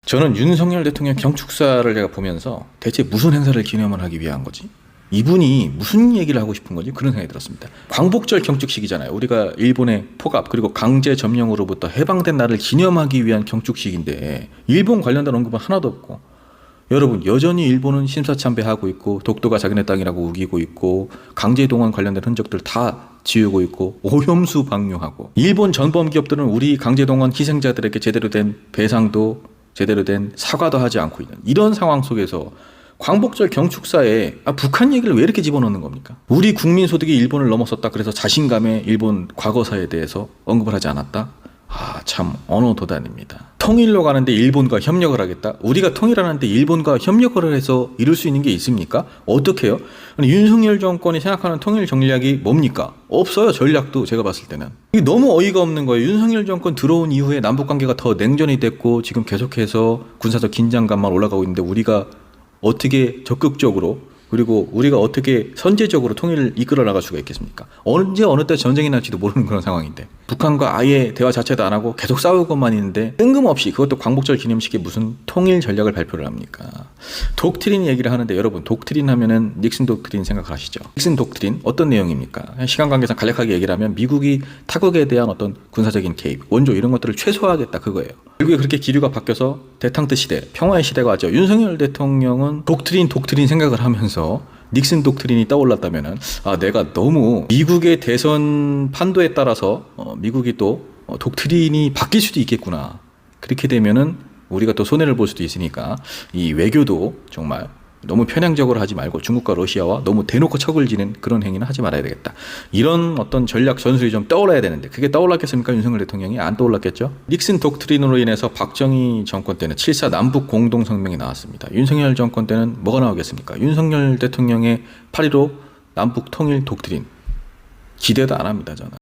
저는 윤석열 대통령 경축사를 제가 보면서 대체 무슨 행사를 기념을 하기 위한 거지? 이분이 무슨 얘기를 하고 싶은 거지? 그런 생각이 들었습니다. 광복절 경축식이잖아요. 우리가 일본의 포갑 그리고 강제 점령으로부터 해방된 날을 기념하기 위한 경축식인데 일본 관련된 언급은 하나도 없고, 여러분 여전히 일본은 심사참배하고 있고 독도가 자기네 땅이라고 우기고 있고 강제동원 관련된 흔적들 다 지우고 있고 오염수 방류하고, 일본 전범 기업들은 우리 강제동원 희생자들에게 제대로 된 배상도 제대로 된 사과도 하지 않고 있는 이런 상황 속에서 광복절 경축사에 북한 얘기를 왜 이렇게 집어넣는 겁니까? 우리 국민 소득이 일본을 넘어섰다 그래서 자신감에 일본 과거사에 대해서 언급을 하지 않았다? 참 언어 도단입니다. 통일로 가는데 일본과 협력을 하겠다? 우리가 통일하는데 일본과 협력을 해서 이룰 수 있는 게 있습니까? 어떻게 해요? 윤석열 정권이 생각하는 통일 전략이 뭡니까? 없어요. 전략도 제가 봤을 때는. 이게 너무 어이가 없는 거예요. 윤석열 정권 들어온 이후에 남북관계가 더 냉전이 됐고 지금 계속해서 군사적 긴장감만 올라가고 있는데 우리가 어떻게 적극적으로 그리고 우리가 어떻게 선제적으로 통일을 이끌어 나갈 수가 있겠습니까? 언제 어느 때 전쟁이 날지도 모르는 그런 상황인데 북한과 아예 대화 자체도 안 하고 계속 싸우고만 있는데 뜬금없이 그것도 광복절 기념식에 무슨 통일 전략을 발표를 합니까? 독트린 얘기를 하는데 여러분 독트린 하면은 닉슨 독트린 생각하시죠? 닉슨 독트린 어떤 내용입니까? 시간 관계상 간략하게 얘기를 하면 미국이 타국에 대한 어떤 군사적인 개입, 원조 이런 것들을 최소화하겠다 그거예요. 결국에 그렇게 기류가 바뀌어서 대탕트 시대, 평화의 시대가 왔죠. 윤석열 대통령은 독트린 생각을 하면서 닉슨 독트린이 떠올랐다면은 내가 너무 미국의 대선 판도에 따라서 미국이 또 독트린이 바뀔 수도 있겠구나. 그렇게 되면은 우리가 또 손해를 볼 수도 있으니까 이 외교도 정말 너무 편향적으로 하지 말고 중국과 러시아와 너무 대놓고 척을 지는 그런 행위는 하지 말아야 되겠다. 이런 어떤 전략 전술이 좀 떠올라야 되는데 그게 떠올랐겠습니까? 윤석열 대통령이 안 떠올랐겠죠? 닉슨 독트린으로 인해서 박정희 정권 때는 7.4 남북 공동성명이 나왔습니다. 윤석열 정권 때는 뭐가 나오겠습니까? 윤석열 대통령의 8.15 남북 통일 독트린 기대도 안 합니다. 저는.